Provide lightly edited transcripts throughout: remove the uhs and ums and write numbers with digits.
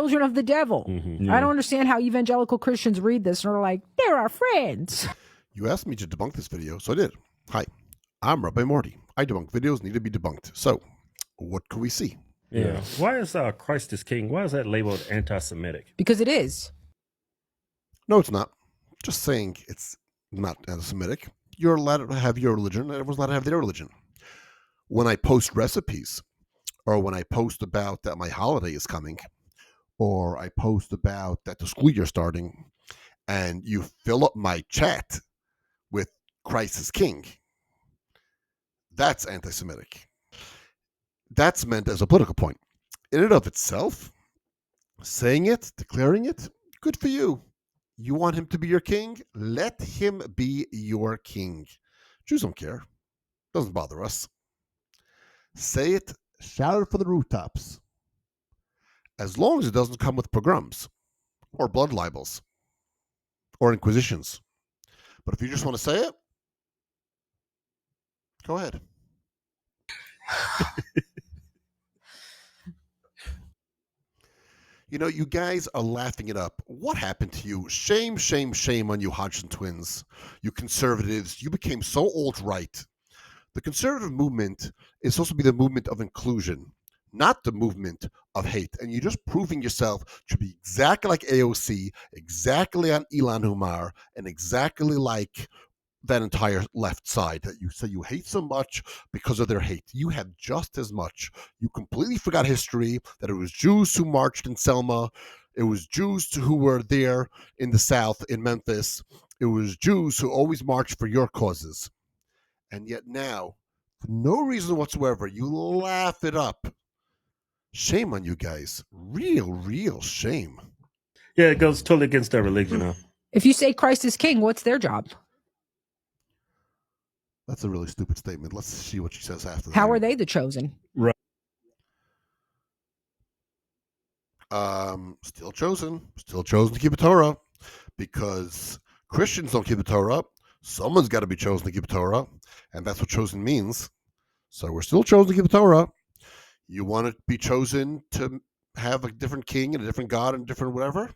Children of the devil. Yeah. I don't understand how evangelical Christians read this and are like, they're our friends. You asked me to debunk this video, so I did. Hi, I'm Rabbi Morty. I debunk videos need to be debunked. So, what can we see? Yeah. Why is Christ is King? Why is that labeled anti-Semitic? Because it is. No, it's not. Just saying it's not anti-Semitic. You're allowed to have your religion, and everyone's allowed to have their religion. When I post recipes, or when I post about that my holiday is coming, or I post about that the school year's starting, and you fill up my chat with Christ is King, that's anti-Semitic. That's meant as a political point. In and of itself, saying it, declaring it, good for you. You want him to be your king? Let him be your king. Jews don't care. Doesn't bother us. Say it, shout it for the rooftops. As long as it doesn't come with pogroms or blood libels or inquisitions. But if you just want to say it, go ahead. You know, you guys are laughing it up. What happened to you? Shame, shame, shame on you, HodgeTwins. You conservatives, you became so alt-right. The conservative movement is supposed to be the movement of inclusion, not the movement of hate. And you're just proving yourself to be exactly like AOC, exactly on Elon Humar, and exactly like that entire left side that you say you hate so much because of their hate. You have just as much. You completely forgot history, that it was Jews who marched in Selma. It was Jews who were there in the South, in Memphis. It was Jews who always marched for your causes. And yet now, for no reason whatsoever, you laugh it up. Shame on you guys. Real shame. Yeah, it goes totally against their religion. Huh? If you say Christ is king, what's their job? That's a really stupid statement. Let's see what she says after that. How are they the chosen? Right. Still chosen to keep a Torah, because Christians don't keep a Torah. Someone's got to be chosen to keep a Torah, and that's what chosen means. So we're still chosen to keep a Torah. You want to be chosen to have a different king and a different God and different whatever,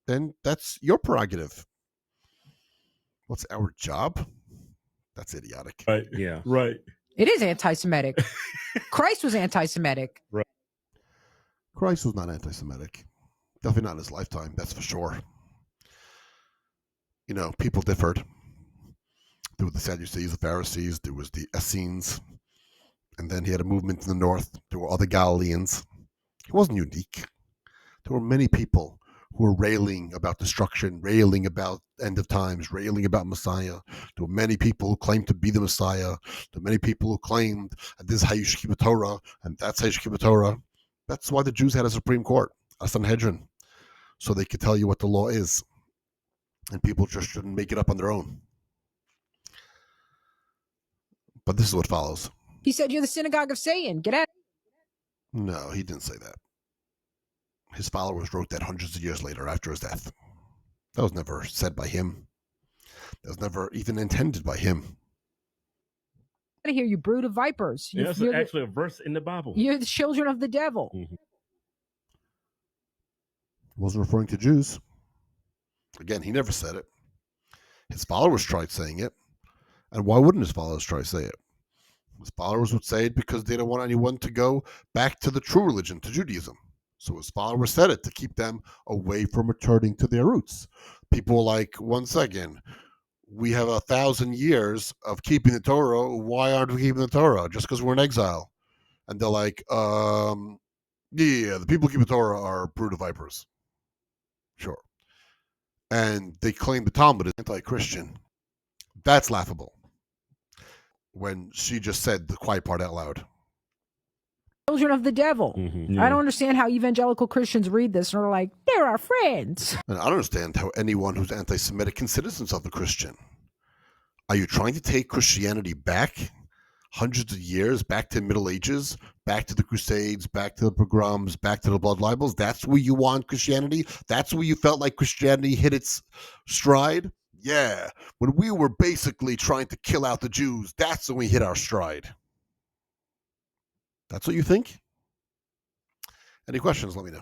then that's your prerogative. What's our job? That's idiotic. Right. Yeah. Right. It is anti-Semitic. Christ was anti-Semitic. Right. Christ was not anti-Semitic. Definitely not in his lifetime, that's for sure. You know, people differed. There were the Sadducees, the Pharisees, there was the Essenes, and then he had a movement in the north. There were other Galileans. He wasn't unique. There were many people who were railing about destruction, railing about end of times, railing about Messiah. There were many people who claimed to be the Messiah. There were many people who claimed that this is how you should keep a Torah, and that's how you should keep a Torah. That's why the Jews had a Supreme Court, a Sanhedrin, so they could tell you what the law is. And people just shouldn't make it up on their own. But this is what follows. He said, you're the synagogue of Satan. Get out. No, he didn't say that. His followers wrote that hundreds of years later after his death. That was never said by him. That was never even intended by him. Out of here, you brood of vipers. Yeah, that's actually a verse in the Bible. You're the children of the devil. Wasn't referring to Jews. Again, he never said it. His followers tried saying it. And why wouldn't his followers try to say it? His followers would say it because they don't want anyone to go back to the true religion, to Judaism. So his followers said it to keep them away from returning to their roots. People were like, one second, we have 1,000 years of keeping the Torah. Why aren't we keeping the Torah? Just because we're in exile. And they're like, yeah, the people who keep the Torah are brood of vipers. Sure. And they claim the Talmud is anti-Christian. That's laughable. When she just said the quiet part out loud. Children of the devil. Yeah. I don't understand how evangelical Christians read this and are like, they're our friends. And I don't understand how anyone who's anti-Semitic considers himself a Christian. Are you trying to take Christianity back hundreds of years, back to the Middle Ages, back to the Crusades, back to the pogroms, back to the blood libels? That's where you want Christianity? That's where you felt like Christianity hit its stride? Yeah, when we were basically trying to kill out the Jews, that's when we hit our stride. That's what you think? Any questions, let me know.